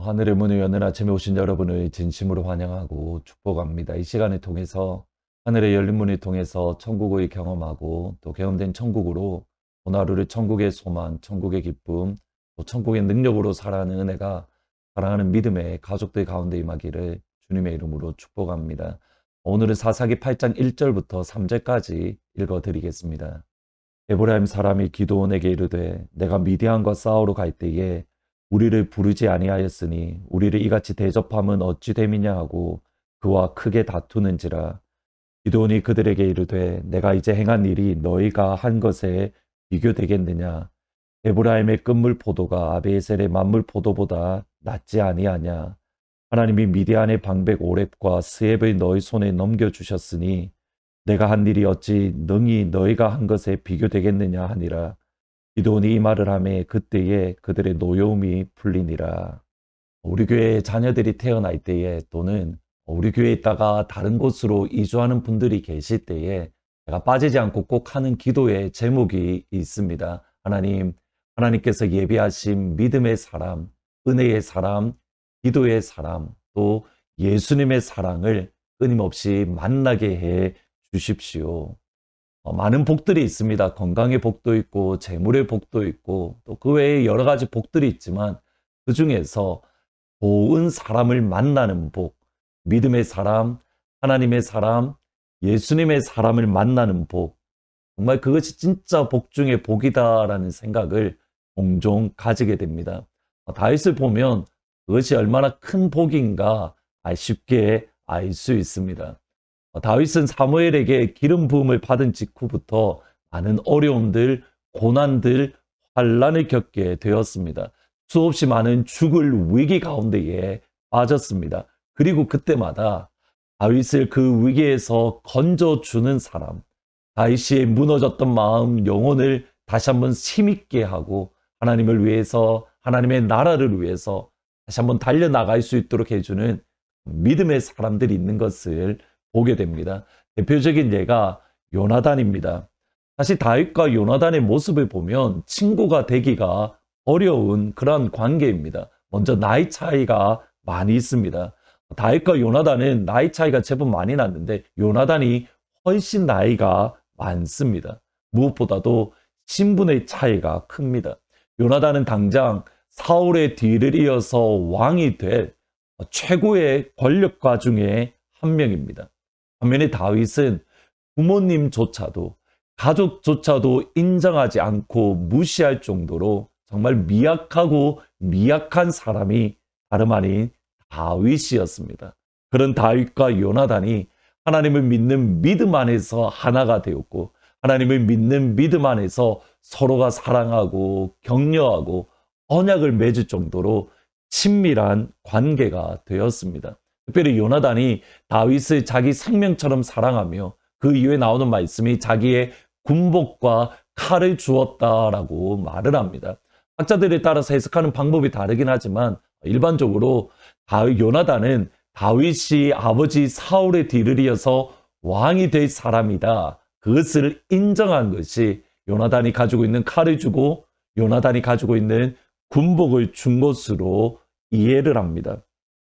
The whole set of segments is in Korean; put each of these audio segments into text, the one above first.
하늘의 문을 여는 아침에 오신 여러분을 진심으로 환영하고 축복합니다. 이 시간을 통해서 하늘의 열린 문을 통해서 천국을 경험하고 또 경험된 천국으로 오늘 하루를 천국의 소망, 천국의 기쁨, 또 천국의 능력으로 살아가는 은혜가 사랑하는 믿음의 가족들 가운데 임하기를 주님의 이름으로 축복합니다. 오늘은 사사기 8장 1절부터 3절까지 읽어드리겠습니다. 에브라임 사람이 기드온에게 이르되 내가 미디안과 싸우러 갈 때에 우리를 부르지 아니하였으니 우리를 이같이 대접함은 어찌 됨이냐 하고 그와 크게 다투는지라. 기드온이 그들에게 이르되 내가 이제 행한 일이 너희가 한 것에 비교되겠느냐. 에브라임의 끝물 포도가 아비에셀의 만물 포도보다 낫지 아니하냐. 하나님이 미디안의 방백 오렙과 스앱을 너희 손에 넘겨주셨으니 내가 한 일이 어찌 능히 너희가 한 것에 비교되겠느냐 하니라. 기드온이 이 말을 하매 그때에 그들의 노여움이 풀리니라. 우리 교회에 자녀들이 태어날 때에 또는 우리 교회에 있다가 다른 곳으로 이주하는 분들이 계실 때에 제가 빠지지 않고 꼭 하는 기도의 제목이 있습니다. 하나님께서 예비하신 믿음의 사람, 은혜의 사람, 기도의 사람, 또 예수님의 사랑을 끊임없이 만나게 해 주십시오. 많은 복들이 있습니다. 건강의 복도 있고 재물의 복도 있고 또 그 외에 여러 가지 복들이 있지만 그 중에서 좋은 사람을 만나는 복, 믿음의 사람, 하나님의 사람, 예수님의 사람을 만나는 복, 정말 그것이 진짜 복 중에 복이다라는 생각을 종종 가지게 됩니다. 다윗을 보면 그것이 얼마나 큰 복인가 쉽게 알 수 있습니다. 다윗은 사무엘에게 기름 부음을 받은 직후부터 많은 어려움들, 고난들, 환난을 겪게 되었습니다. 수없이 많은 죽을 위기 가운데에 빠졌습니다. 그리고 그때마다 다윗을 그 위기에서 건져주는 사람, 다윗의 무너졌던 마음, 영혼을 다시 한번 힘있게 하고 하나님을 위해서, 하나님의 나라를 위해서 다시 한번 달려나갈 수 있도록 해주는 믿음의 사람들이 있는 것을 보게 됩니다. 대표적인 예가 요나단입니다. 사실 다윗과 요나단의 모습을 보면 친구가 되기가 어려운 그런 관계입니다. 먼저 나이 차이가 많이 있습니다. 다윗과 요나단은 나이 차이가 제법 많이 났는데 요나단이 훨씬 나이가 많습니다. 무엇보다도 신분의 차이가 큽니다. 요나단은 당장 사울의 뒤를 이어서 왕이 될 최고의 권력가 중에 한 명입니다. 반면에 다윗은 부모님조차도 가족조차도 인정하지 않고 무시할 정도로 정말 미약하고 미약한 사람이 다름 아닌 다윗이었습니다. 그런 다윗과 요나단이 하나님을 믿는 믿음 안에서 하나가 되었고 하나님을 믿는 믿음 안에서 서로가 사랑하고 격려하고 언약을 맺을 정도로 친밀한 관계가 되었습니다. 특별히 요나단이 다윗을 자기 생명처럼 사랑하며 그 이후에 나오는 말씀이 자기의 군복과 칼을 주었다라고 말을 합니다. 학자들에 따라서 해석하는 방법이 다르긴 하지만 일반적으로 요나단은 다윗이 아버지 사울의 뒤를 이어서 왕이 될 사람이다. 그것을 인정한 것이 요나단이 가지고 있는 칼을 주고 요나단이 가지고 있는 군복을 준 것으로 이해를 합니다.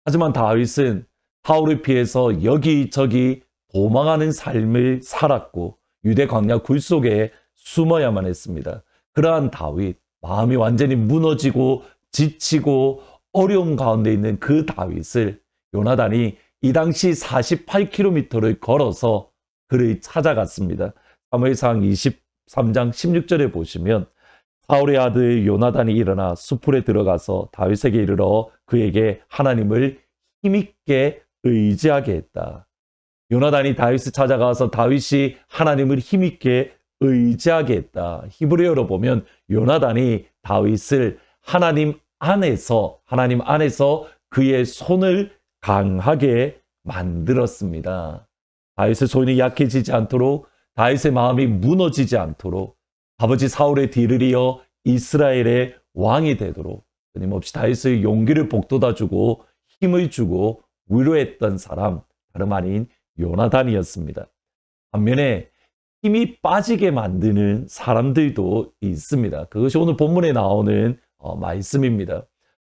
하지만 다윗은 사울을 피해서 여기저기 도망하는 삶을 살았고 유대 광야 굴 속에 숨어야만 했습니다. 그러한 다윗, 마음이 완전히 무너지고 지치고 어려움 가운데 있는 그 다윗을 요나단이 이 당시 48km를 걸어서 그를 찾아갔습니다. 사무엘상 23장 16절에 보시면 사울의 아들 요나단이 일어나 수풀에 들어가서 다윗에게 이르러 그에게 하나님을 힘있게 의지하게 했다. 요나단이 다윗을 찾아가서 다윗이 하나님을 힘있게 의지하게 했다. 히브리어로 보면 요나단이 다윗을 하나님 안에서 그의 손을 강하게 만들었습니다. 다윗의 손이 약해지지 않도록 다윗의 마음이 무너지지 않도록 아버지 사울의 뒤를 이어 이스라엘의 왕이 되도록 끊임없이 다윗의 용기를 북돋아주고 힘을 주고 위로했던 사람 다름 아닌 요나단이었습니다. 반면에 힘이 빠지게 만드는 사람들도 있습니다. 그것이 오늘 본문에 나오는 말씀입니다.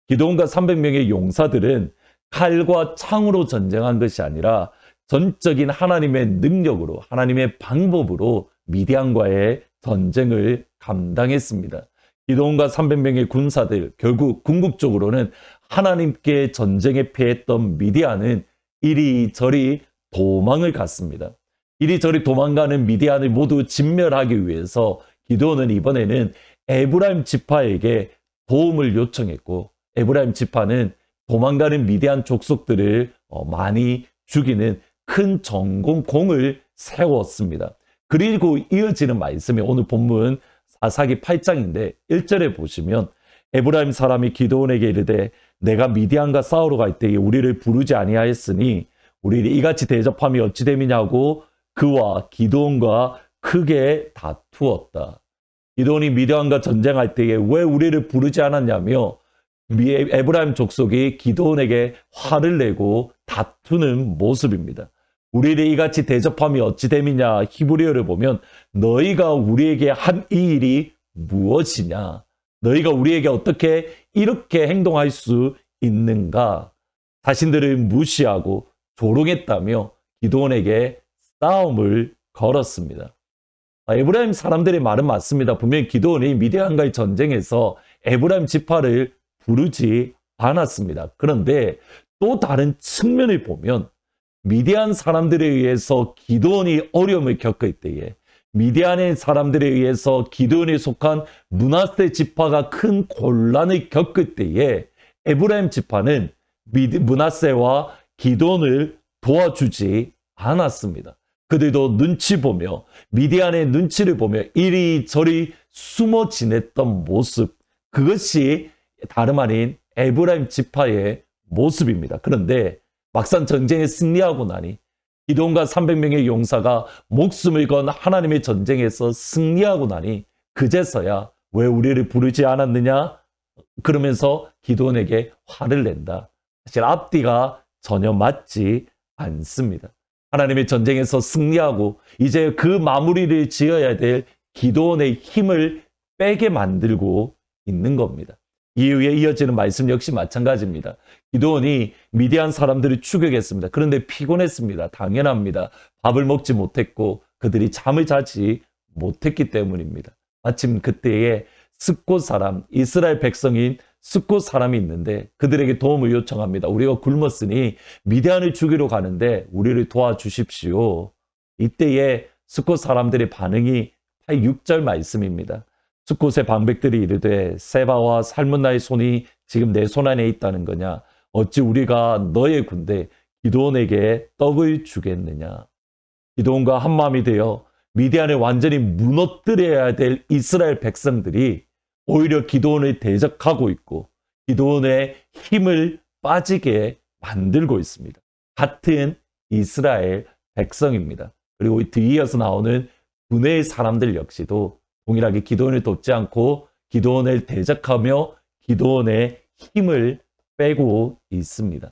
기드온과 300명의 용사들은 칼과 창으로 전쟁한 것이 아니라 전적인 하나님의 능력으로, 하나님의 방법으로 미디안과의 전쟁을 감당했습니다. 기드온과 300명의 군사들, 결국 궁극적으로는 하나님께 전쟁에 패했던 미디안은 이리저리 도망을 갔습니다. 이리저리 도망가는 미디안을 모두 진멸하기 위해서 기드온은 이번에는 에브라임 지파에게 도움을 요청했고, 에브라임 지파는 도망가는 미디안 족속들을 많이 죽이는 큰 전공을 세웠습니다. 그리고 이어지는 말씀이 오늘 본문 사사기 8장인데 1절에 보시면 에브라임 사람이 기드온에게 이르되 내가 미디안과 싸우러 갈 때에 우리를 부르지 아니하였으니 우리를 이같이 대접함이 어찌 됨이냐고 그와 기드온과 크게 다투었다. 기드온이 미디안과 전쟁할 때에 왜 우리를 부르지 않았냐며 에브라임 족속이 기드온에게 화를 내고 다투는 모습입니다. 우리를 이같이 대접함이 어찌 됨이냐, 히브리어를 보면 너희가 우리에게 한 이 일이 무엇이냐, 너희가 우리에게 어떻게 이렇게 행동할 수 있는가, 자신들을 무시하고 조롱했다며 기드온에게 싸움을 걸었습니다. 에브라임 사람들의 말은 맞습니다. 분명히 기드온이 미디안과의 전쟁에서 에브라임 지파를 부르지 않았습니다. 그런데 또 다른 측면을 보면 미디안 사람들에 의해서 기드온이 어려움을 겪을 때에, 미디안의 사람들에 의해서 기드온에 속한 므낫세 지파가 큰 곤란을 겪을 때에 에브라임 지파는 므낫세와 기드온을 도와주지 않았습니다. 그들도 눈치 보며 미디안의 눈치를 보며 이리저리 숨어 지냈던 모습, 그것이 다름 아닌 에브라임 지파의 모습입니다. 그런데 막상 전쟁에 승리하고 나니 기드온과 300명의 용사가 목숨을 건 하나님의 전쟁에서 승리하고 나니 그제서야 왜 우리를 부르지 않았느냐? 그러면서 기드온에게 화를 낸다. 사실 앞뒤가 전혀 맞지 않습니다. 하나님의 전쟁에서 승리하고 이제 그 마무리를 지어야 될 기드온의 힘을 빼게 만들고 있는 겁니다. 이후에 이어지는 말씀 역시 마찬가지입니다. 기드온이 미디안 사람들을 추격했습니다. 그런데 피곤했습니다. 당연합니다. 밥을 먹지 못했고 그들이 잠을 자지 못했기 때문입니다. 마침 그때에 스콧 사람, 이스라엘 백성인 스콧 사람이 있는데 그들에게 도움을 요청합니다. 우리가 굶었으니 미디안을 죽이러 가는데 우리를 도와주십시오. 이때에 스콧 사람들의 반응이 6절 말씀입니다. 스콧의 방백들이 이르되 세바와 살문나의 손이 지금 내 손 안에 있다는 거냐? 어찌 우리가 너의 군대 기드온에게 떡을 주겠느냐? 기드온과 한마음이 되어 미디안을 완전히 무너뜨려야 될 이스라엘 백성들이 오히려 기드온을 대적하고 있고 기드온의 힘을 빠지게 만들고 있습니다. 같은 이스라엘 백성입니다. 그리고 뒤이어서 나오는 군의 사람들 역시도 동일하게 기드온을 돕지 않고 기드온을 대적하며 기드온의 힘을 빼고 있습니다.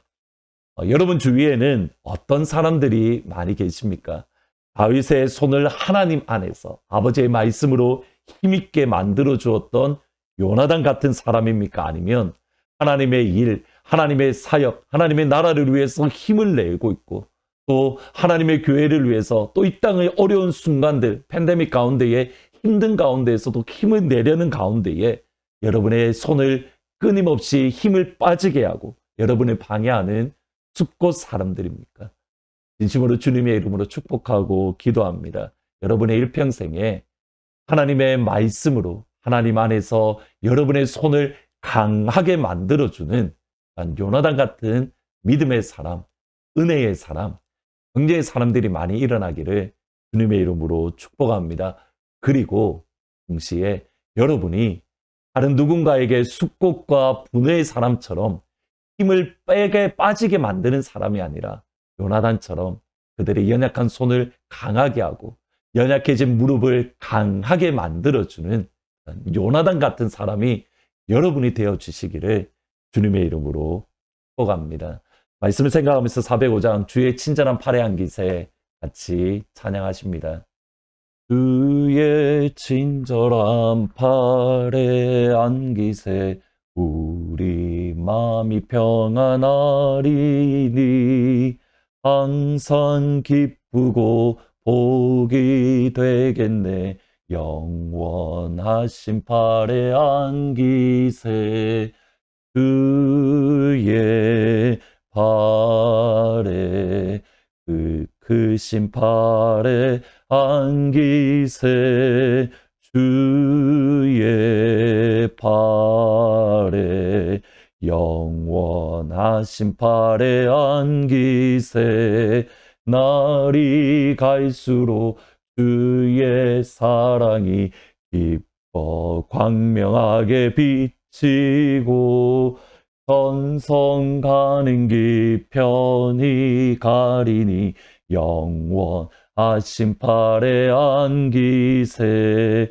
여러분 주위에는 어떤 사람들이 많이 계십니까? 다윗의 손을 하나님 안에서 아버지의 말씀으로 힘있게 만들어 주었던 요나단 같은 사람입니까? 아니면 하나님의 일, 하나님의 사역, 하나님의 나라를 위해서 힘을 내고 있고 또 하나님의 교회를 위해서 또 이 땅의 어려운 순간들, 팬데믹 가운데에 힘든 가운데에서도 힘을 내려는 가운데에 여러분의 손을 끊임없이 힘을 빠지게 하고 여러분을 방해하는 숫곳 사람들입니까? 진심으로 주님의 이름으로 축복하고 기도합니다. 여러분의 일평생에 하나님의 말씀으로 하나님 안에서 여러분의 손을 강하게 만들어주는 요나단 같은 믿음의 사람, 은혜의 사람, 경제의 사람들이 많이 일어나기를 주님의 이름으로 축복합니다. 그리고 동시에 여러분이 다른 누군가에게 숙곡과 분해의 사람처럼 힘을 빼게 빠지게 만드는 사람이 아니라 요나단처럼 그들의 연약한 손을 강하게 하고 연약해진 무릎을 강하게 만들어주는 요나단 같은 사람이 여러분이 되어주시기를 주님의 이름으로 축복합니다. 말씀을 생각하면서 405장 주의 친절한 팔에 안기세 같이 찬양하십니다. 주의 친절한 팔에 안기세 우리 마음이 평안하리니 항상 기쁘고 복이 되겠네. 영원하신 팔에 안기세. 주의 팔에 크신 팔에 안기세. 주의 팔에 영원하신 팔에 안기세. 날이 갈수록 주의 사랑이 기뻐 광명하게 비치고 전성 가는 길 편히 가리니 영원하신 팔에 안기세.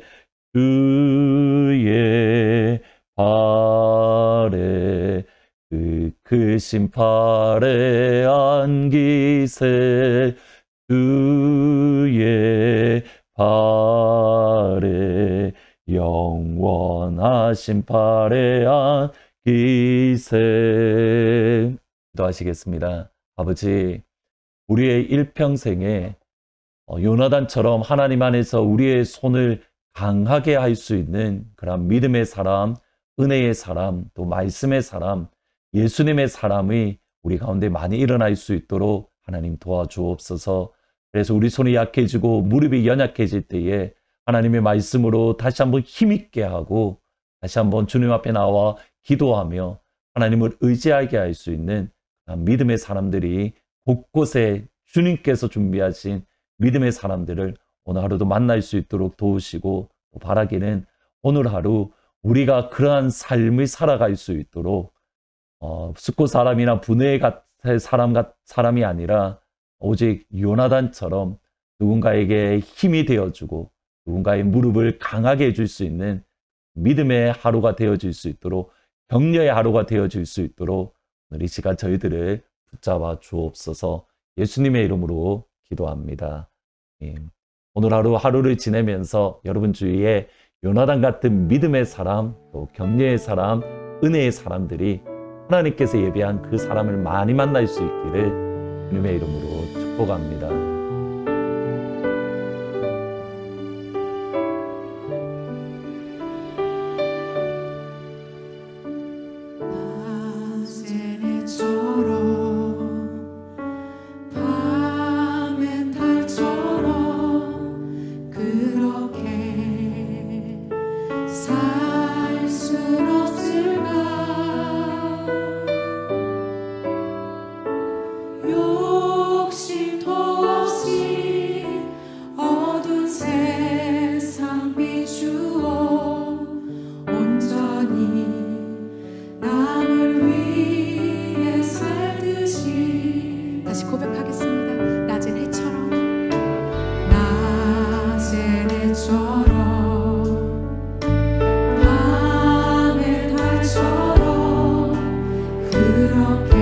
주의 팔에 크신 팔에 안기세. 주의 팔에 영원하신 팔에 안기세. 기도하시겠습니다. 아버지, 우리의 일평생에 요나단처럼 하나님 안에서 우리의 손을 강하게 할 수 있는 그런 믿음의 사람, 은혜의 사람, 또 말씀의 사람, 예수님의 사람이 우리 가운데 많이 일어날 수 있도록 하나님 도와주옵소서. 그래서 우리 손이 약해지고 무릎이 연약해질 때에 하나님의 말씀으로 다시 한번 힘있게 하고 다시 한번 주님 앞에 나와 기도하며 하나님을 의지하게 할 수 있는 믿음의 사람들이 곳곳에 주님께서 준비하신 믿음의 사람들을 오늘 하루도 만날 수 있도록 도우시고, 또 바라기는 오늘 하루 우리가 그러한 삶을 살아갈 수 있도록 숙고 사람이나 분해 같은 사람이 아니라 오직 요나단처럼 누군가에게 힘이 되어주고 누군가의 무릎을 강하게 해줄 수 있는 믿음의 하루가 되어질 수 있도록, 격려의 하루가 되어질 수 있도록 오늘 이 시간 저희들을 붙잡아 주옵소서. 예수님의 이름으로 기도합니다. 오늘 하루를 지내면서 여러분 주위에 요나단 같은 믿음의 사람, 또 격려의 사람, 은혜의 사람들이 하나님께서 예배한 그 사람을 많이 만날 수 있기를 주님의 이름으로 축복합니다. 그렇게